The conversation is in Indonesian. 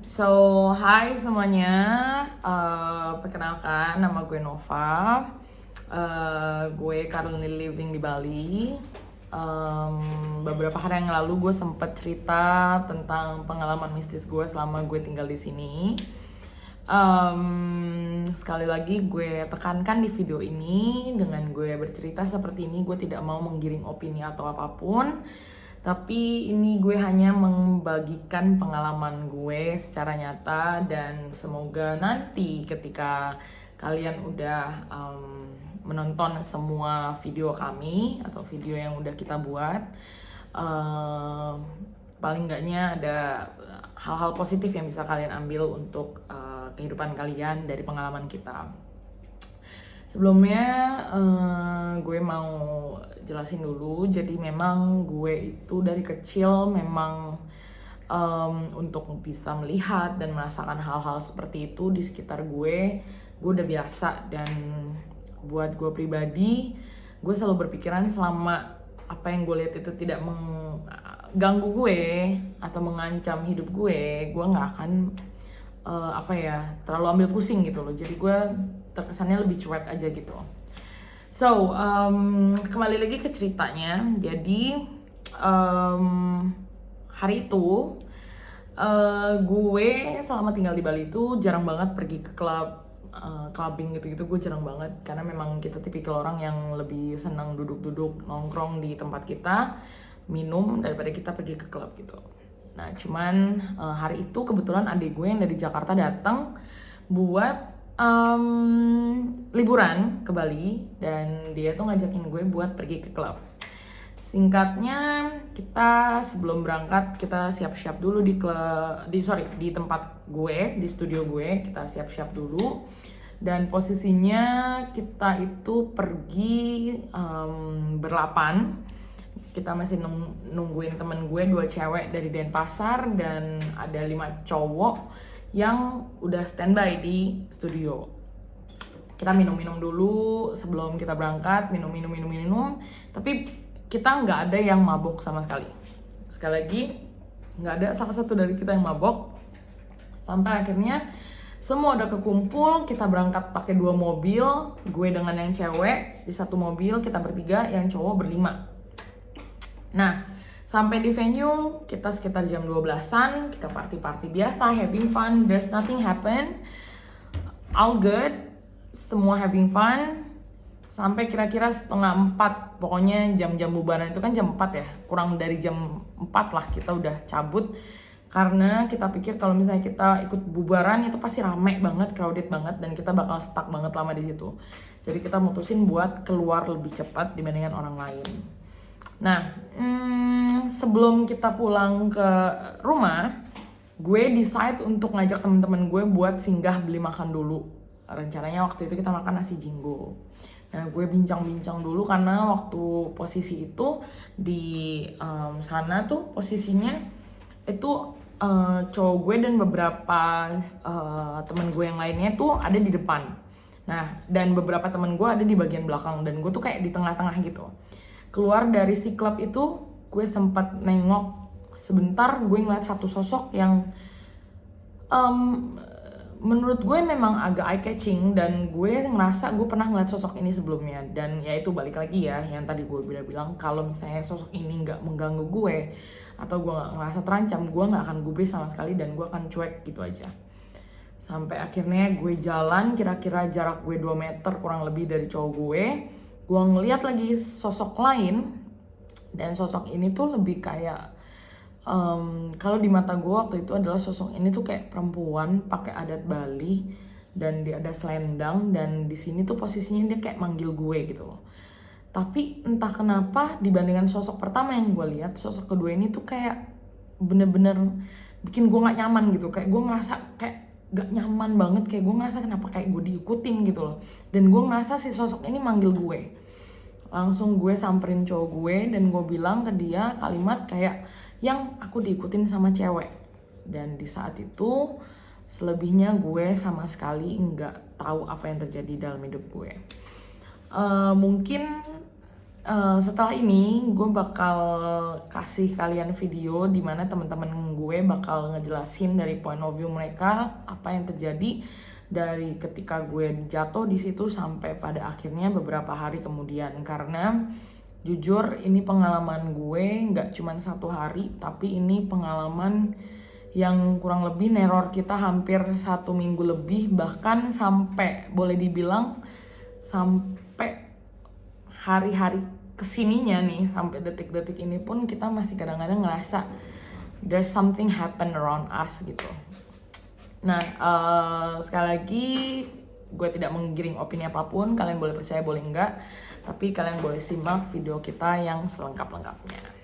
So, hai semuanya. Perkenalkan, nama gue Nova. Gue currently living di Bali. Beberapa hari yang lalu gue sempet cerita tentang pengalaman mistis gue selama gue tinggal di sini. Sekali lagi gue tekankan di video ini, dengan gue bercerita seperti ini, gue tidak mau menggiring opini atau apapun. Tapi ini gue hanya membagikan pengalaman gue secara nyata, dan semoga nanti ketika kalian udah menonton semua video kami atau video yang udah kita buat, paling enggaknya ada hal-hal positif yang bisa kalian ambil untuk kehidupan kalian dari pengalaman kita. Sebelumnya gue mau jelasin dulu. Jadi memang gue itu dari kecil memang untuk bisa melihat dan merasakan hal-hal seperti itu di sekitar gue udah biasa. Dan buat gue pribadi, gue selalu berpikiran selama apa yang gue lihat itu tidak mengganggu gue atau mengancam hidup gue nggak akan terlalu ambil pusing gitu loh. Jadi gue terkesannya lebih cuek aja gitu. So, kembali lagi ke ceritanya. Jadi hari itu gue selama tinggal di Bali itu jarang banget pergi ke klub, clubbing gitu-gitu. Gue jarang banget karena memang kita tipikal orang yang lebih senang duduk-duduk nongkrong di tempat kita minum daripada kita pergi ke klub gitu. Nah, cuman hari itu kebetulan adik gue yang dari Jakarta datang buat liburan ke Bali, dan dia tuh ngajakin gue buat pergi ke klub. Singkatnya, kita sebelum berangkat kita siap-siap dulu di tempat gue, di studio gue, kita siap-siap dulu. Dan posisinya kita itu pergi berlapan. Kita masih nungguin temen gue 2 cewek dari Denpasar, dan ada 5 cowok yang udah standby di studio. Kita minum-minum dulu sebelum kita berangkat, minum. Tapi kita nggak ada yang mabok sama sekali. Sekali lagi, nggak ada salah satu dari kita yang mabok. Sampai akhirnya semua udah kekumpul, kita berangkat pakai 2 mobil, gue dengan yang cewek di 1 mobil, kita bertiga, yang cowok berlima. Nah, sampai di venue kita sekitar jam 12-an, kita party biasa, having fun, there's nothing happen, all good, semua having fun. Sampai kira-kira setengah 4, pokoknya jam-jam bubaran itu kan jam 4 ya, kurang dari jam 4 lah kita udah cabut. Karena kita pikir kalau misalnya kita ikut bubaran itu pasti rame banget, crowded banget, dan kita bakal stuck banget lama di situ. Jadi kita mutusin buat keluar lebih cepat dibandingkan orang lain. Nah, sebelum kita pulang ke rumah, gue decide untuk ngajak temen-temen gue buat singgah beli makan dulu. Rencananya waktu itu kita makan nasi jinggo. Nah, gue bincang-bincang dulu karena waktu posisi itu di sana tuh posisinya itu cowok gue dan beberapa temen gue yang lainnya tuh ada di depan. Nah, dan beberapa temen gue ada di bagian belakang, dan gue tuh kayak di tengah-tengah gitu. Keluar dari si klub itu, gue sempat nengok sebentar, gue ngeliat satu sosok yang menurut gue memang agak eye catching, dan gue ngerasa gue pernah ngeliat sosok ini sebelumnya. Dan ya itu balik lagi ya, yang tadi gue bilang kalau misalnya sosok ini nggak mengganggu gue atau gue nggak ngerasa terancam, gue nggak akan gubris sama sekali, dan gue akan cuek gitu aja. Sampai akhirnya gue jalan, kira-kira jarak gue 2 meter kurang lebih dari cowok gue ngeliat lagi sosok lain, dan sosok ini tuh lebih kayak kalau di mata gue waktu itu adalah sosok ini tuh kayak perempuan pakai adat Bali, dan dia ada selendang, dan di sini tuh posisinya dia kayak manggil gue gitu loh. Tapi entah kenapa dibandingkan sosok pertama yang gue lihat, sosok kedua ini tuh kayak bener-bener bikin gue nggak nyaman gitu. Kayak gue ngerasa kayak gak nyaman banget, kayak gue ngerasa kenapa kayak gue diikutin gitu loh. Dan gue ngerasa si sosok ini manggil gue. Langsung gue samperin cowok gue, dan gue bilang ke dia kalimat kayak, yang aku diikutin sama cewek. Dan di saat itu selebihnya gue sama sekali nggak tahu apa yang terjadi dalam hidup gue. Mungkin Setelah ini gue bakal kasih kalian video dimana teman-teman gue bakal ngejelasin dari point of view mereka apa yang terjadi dari ketika gue jatuh di situ sampai pada akhirnya beberapa hari kemudian. Karena jujur ini pengalaman gue nggak cuma 1 hari, tapi ini pengalaman yang kurang lebih neror kita hampir 1 minggu lebih, bahkan sampai boleh dibilang sampai hari-hari kesininya nih, sampai detik-detik ini pun kita masih kadang-kadang ngerasa there's something happen around us gitu. Nah, sekali lagi gue tidak menggiring opini apapun, kalian boleh percaya boleh enggak, tapi kalian boleh simak video kita yang selengkap-lengkapnya.